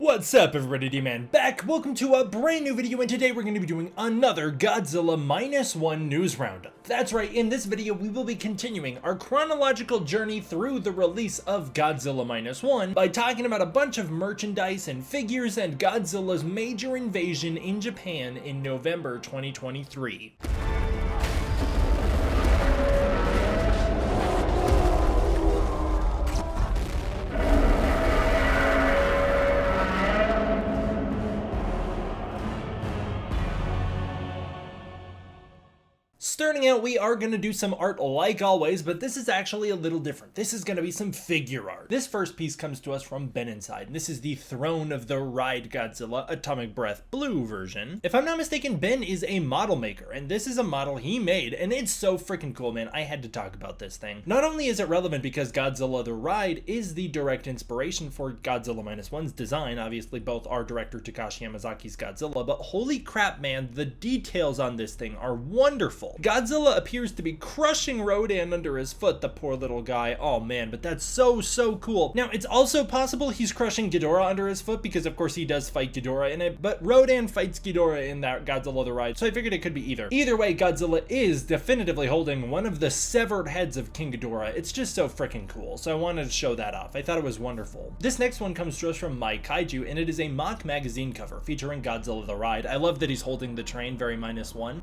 What's up everybody, D-Man back. Welcome to a brand new video, and today we're going to be doing another Godzilla -1 news roundup. That's right, in this video we will be continuing our chronological journey through the release of Godzilla -1 by talking about a bunch of merchandise and figures and Godzilla's major invasion in Japan in November 2023. Starting out, we are going to do some art like always, but this is actually a little different. This is going to be some figure art. This first piece comes to us from Ben Inside, and this is the Throne of the Ride Godzilla Atomic Breath Blue version. If I'm not mistaken, Ben is a model maker, and this is a model he made, and it's so freaking cool, man. I had to talk about this thing. Not only is it relevant because Godzilla the Ride is the direct inspiration for Godzilla -1's design, obviously both are director Takashi Yamazaki's Godzilla, but holy crap, man, the details on this thing are wonderful. Godzilla appears to be crushing Rodan under his foot, the poor little guy. Oh man, but that's so cool. Now, it's also possible he's crushing Ghidorah under his foot because of course he does fight Ghidorah in it, but Rodan fights Ghidorah in that Godzilla the Ride, so I figured it could be either. Either way, Godzilla is definitively holding one of the severed heads of King Ghidorah. It's just so freaking cool, so I wanted to show that off. I thought it was wonderful. This next one comes to us from My Kaiju, and it is a mock magazine cover featuring Godzilla the Ride. I love that he's holding the train, very -1.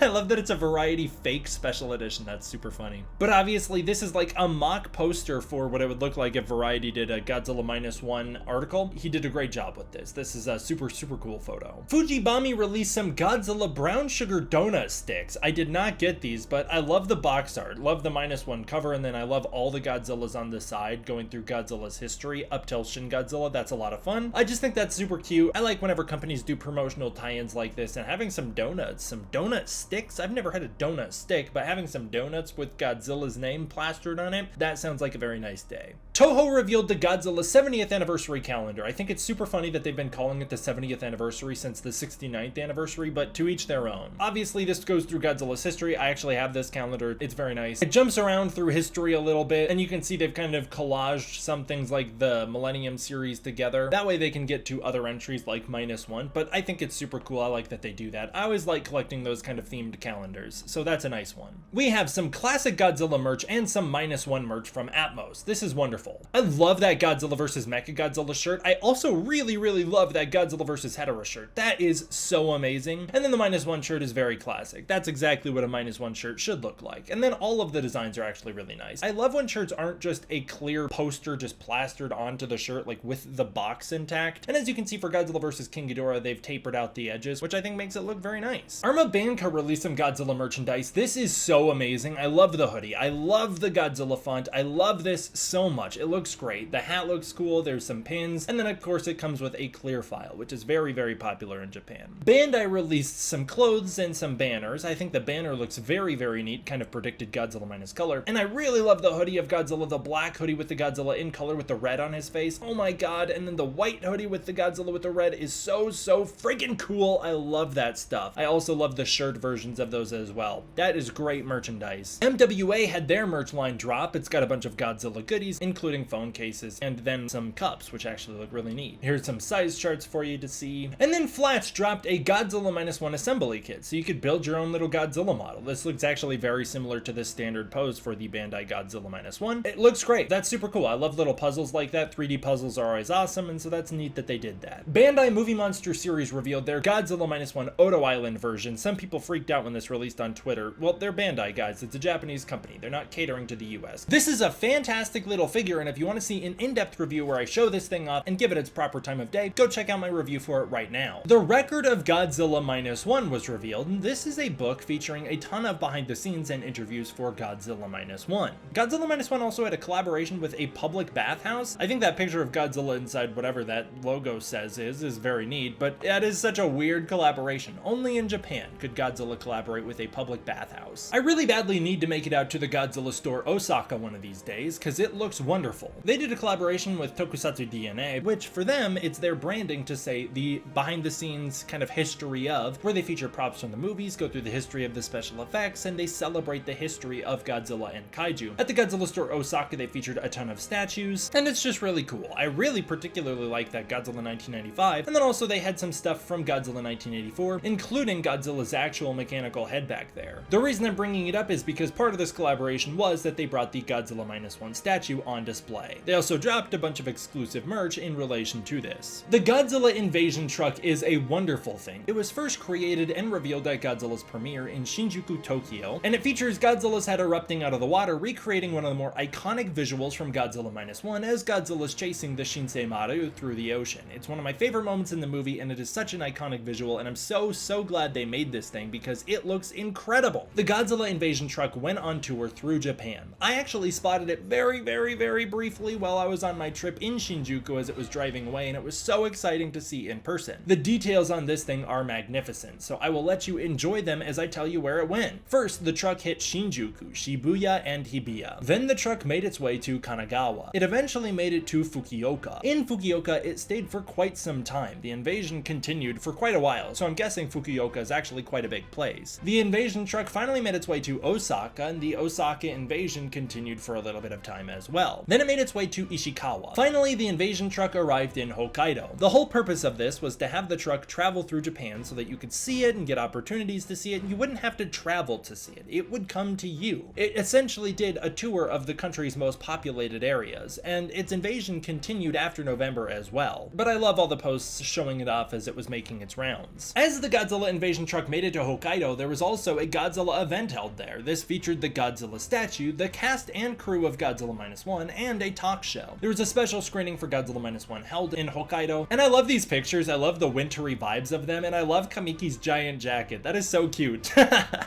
I love that it's a variety fake special edition. That's super funny. But obviously this is like a mock poster for what it would look like if Variety did a Godzilla -1 article. He did a great job with this. This is a super cool photo. Fujibami released some Godzilla brown sugar donut sticks. I did not get these, but I love the box art. Love the -1 cover, and then I love all the Godzillas on the side going through Godzilla's history up till Shin Godzilla. That's a lot of fun. I just think that's super cute. I like whenever companies do promotional tie-ins like this, and having some donuts, some donut sticks. I've never had a donut stick, but having some donuts with Godzilla's name plastered on it, that sounds like a very nice day. Toho revealed the Godzilla 70th anniversary calendar. I think it's super funny that they've been calling it the 70th anniversary since the 69th anniversary, but to each their own. Obviously, this goes through Godzilla's history. I actually have this calendar. It's very nice. It jumps around through history a little bit, and you can see they've kind of collaged some things like the Millennium series together. That way they can get to other entries like -1, but I think it's super cool. I like that they do that. I always like collecting those kind of themed calendars, so that's a nice one. We have some classic Godzilla merch and some -1 merch from Atmos. This is wonderful. I love that Godzilla vs. Mechagodzilla shirt. I also really love that Godzilla vs. Hedorah shirt. That is so amazing. And then the -1 shirt is very classic. That's exactly what a -1 shirt should look like. And then all of the designs are actually really nice. I love when shirts aren't just a clear poster just plastered onto the shirt, like with the box intact. And as you can see for Godzilla vs. King Ghidorah, they've tapered out the edges, which I think makes it look very nice. Arma Banca released some Godzilla merchandise. This is so amazing. I love the hoodie. I love the Godzilla font. I love this so much. It looks great. The hat looks cool. There's some pins. And then of course it comes with a clear file, which is very popular in Japan. Bandai released some clothes and some banners. I think the banner looks very neat, kind of predicted Godzilla minus color. And I really love the hoodie of Godzilla, the black hoodie with the Godzilla in color with the red on his face. Oh my god. And then the white hoodie with the Godzilla with the red is so freaking cool. I love that stuff. I also love the shirt versions of those as well. That is great merchandise. MWA had their merch line drop. It's got a bunch of Godzilla goodies, including phone cases, and then some cups, which actually look really neat. Here's some size charts for you to see. And then Flats dropped a Godzilla -1 assembly kit, so you could build your own little Godzilla model. This looks actually very similar to the standard pose for the Bandai Godzilla -1. It looks great. That's super cool. I love little puzzles like that. 3D puzzles are always awesome, and so that's neat that they did that. Bandai Movie Monster Series revealed their Godzilla -1 Odo Island version. Some people freaked out when this released on Twitter. Well, they're Bandai, guys. It's a Japanese company. They're not catering to the US. This is a fantastic little figure, and if you want to see an in-depth review where I show this thing off and give it its proper time of day, go check out my review for it right now. The Record of Godzilla -1 was revealed, and this is a book featuring a ton of behind the scenes and interviews for Godzilla -1. Godzilla -1 also had a collaboration with a public bathhouse. I think that picture of Godzilla inside whatever that logo says is very neat, but that is such a weird collaboration. Only in Japan could Godzilla collaborate with a public public bathhouse. I really badly need to make it out to the Godzilla store Osaka one of these days, cause it looks wonderful. They did a collaboration with Tokusatsu DNA, which for them, it's their branding to say the behind the scenes kind of history of, where they feature props from the movies, go through the history of the special effects, and they celebrate the history of Godzilla and Kaiju. At the Godzilla store Osaka, they featured a ton of statues, and it's just really cool. I really particularly like that Godzilla 1995, and then also they had some stuff from Godzilla 1984, including Godzilla's actual mechanical head back there. The reason I'm bringing it up is because part of this collaboration was that they brought the Godzilla -1 statue on display. They also dropped a bunch of exclusive merch in relation to this. The Godzilla invasion truck is a wonderful thing. It was first created and revealed at Godzilla's premiere in Shinjuku, Tokyo, and it features Godzilla's head erupting out of the water, recreating one of the more iconic visuals from Godzilla -1 as Godzilla's chasing the Shinsei Maru through the ocean. It's one of my favorite moments in the movie, and it is such an iconic visual, and I'm so glad they made this thing because it looks incredible. The Godzilla invasion truck went on tour through Japan. I actually spotted it very briefly while I was on my trip in Shinjuku as it was driving away, and it was so exciting to see in person. The details on this thing are magnificent, so I will let you enjoy them as I tell you where it went. First, the truck hit Shinjuku, Shibuya, and Hibiya. Then the truck made its way to Kanagawa. It eventually made it to Fukuoka. In Fukuoka, it stayed for quite some time. The invasion continued for quite a while, so I'm guessing Fukuoka is actually quite a big place. The invasion truck finally made its way to Osaka, and the Osaka invasion continued for a little bit of time as well. Then it made its way to Ishikawa. Finally, the invasion truck arrived in Hokkaido. The whole purpose of this was to have the truck travel through Japan so that you could see it and get opportunities to see it, and you wouldn't have to travel to see it. It would come to you. It essentially did a tour of the country's most populated areas, and its invasion continued after November as well. But I love all the posts showing it off as it was making its rounds. As the Godzilla invasion truck made it to Hokkaido, there was also a Godzilla event held there. This featured the Godzilla statue, the cast and crew of Godzilla -1, and a talk show. There was a special screening for Godzilla -1 held in Hokkaido, and I love these pictures. I love the wintry vibes of them, and I love Kamiki's giant jacket. That is so cute.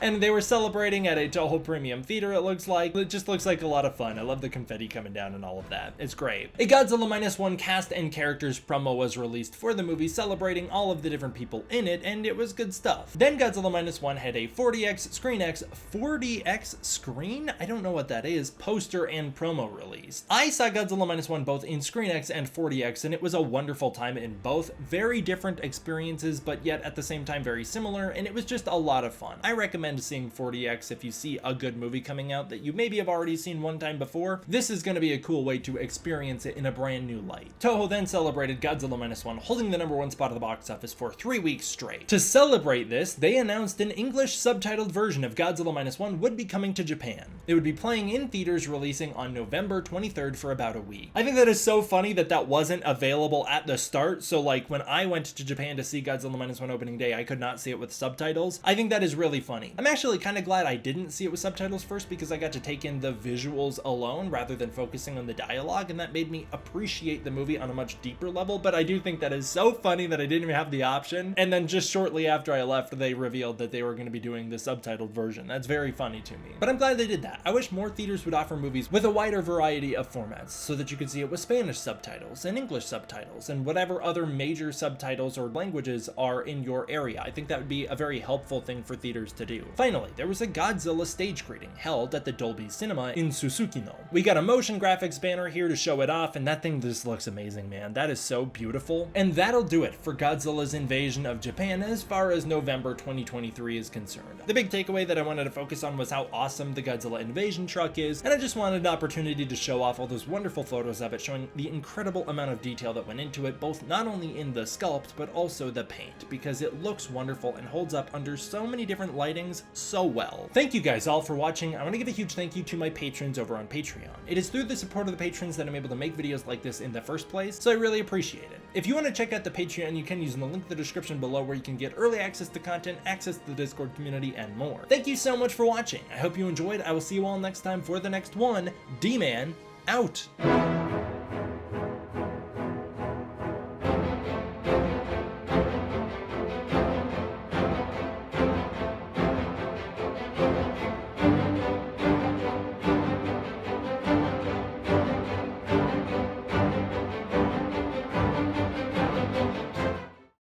And they were celebrating at a Toho Premium Theater, it looks like. It just looks like a lot of fun. I love the confetti coming down and all of that. It's great. A Godzilla -1 cast and characters promo was released for the movie, celebrating all of the different people in it, and it was good stuff. Then Godzilla -1 had a 40x screen? I don't know what that is. Poster and promo released. I saw Godzilla -1 both in ScreenX and 40x, and it was a wonderful time in both. Very different experiences, but yet at the same time very similar, and it was just a lot of fun. I recommend seeing 40x if you see a good movie coming out that you maybe have already seen one time before. This is going to be a cool way to experience it in a brand new light. Toho then celebrated Godzilla -1, holding the #1 spot at the box office for 3 weeks straight. To celebrate this, they announced an English subtitled version of Godzilla -1 would be coming to Japan. It would be playing in theaters, releasing on November 23rd for about a week. I think that is so funny that that wasn't available at the start, so like when I went to Japan to see Godzilla -1 opening day, I could not see it with subtitles. I think that is really funny. I'm actually kind of glad I didn't see it with subtitles first because I got to take in the visuals alone rather than focusing on the dialogue, and that made me appreciate the movie on a much deeper level, but I do think that is so funny that I didn't even have the option, and then just shortly after I left, they revealed that they were going to be doing the subtitled version. That's very funny to me. But I'm glad they did that. I wish more theaters would offer movies with a wider variety of formats so that you could see it with Spanish subtitles and English subtitles and whatever other major subtitles or languages are in your area. I think that would be a very helpful thing for theaters to do. Finally, there was a Godzilla stage greeting held at the Dolby Cinema in Susukino. We got a motion graphics banner here to show it off, and that thing just looks amazing, man. That is so beautiful. And that'll do it for Godzilla's invasion of Japan as far as November 2023 is concerned. The big takeaway that I wanted to focus on was how awesome the Godzilla invasion truck is, and I just wanted an opportunity to show off all those wonderful photos of it, showing the incredible amount of detail that went into it, both not only in the sculpt, but also the paint, because it looks wonderful and holds up under so many different lightings so well. Thank you guys all for watching. I want to give a huge thank you to my patrons over on Patreon. It is through the support of the patrons that I'm able to make videos like this in the first place, so I really appreciate it. If you want to check out the Patreon, you can use the link in the description below where you can get early access to content, access to the Discord community, and more. Thank you so much for watching. I hope you enjoyed. I will see you all next time for the next one. D-Man, out!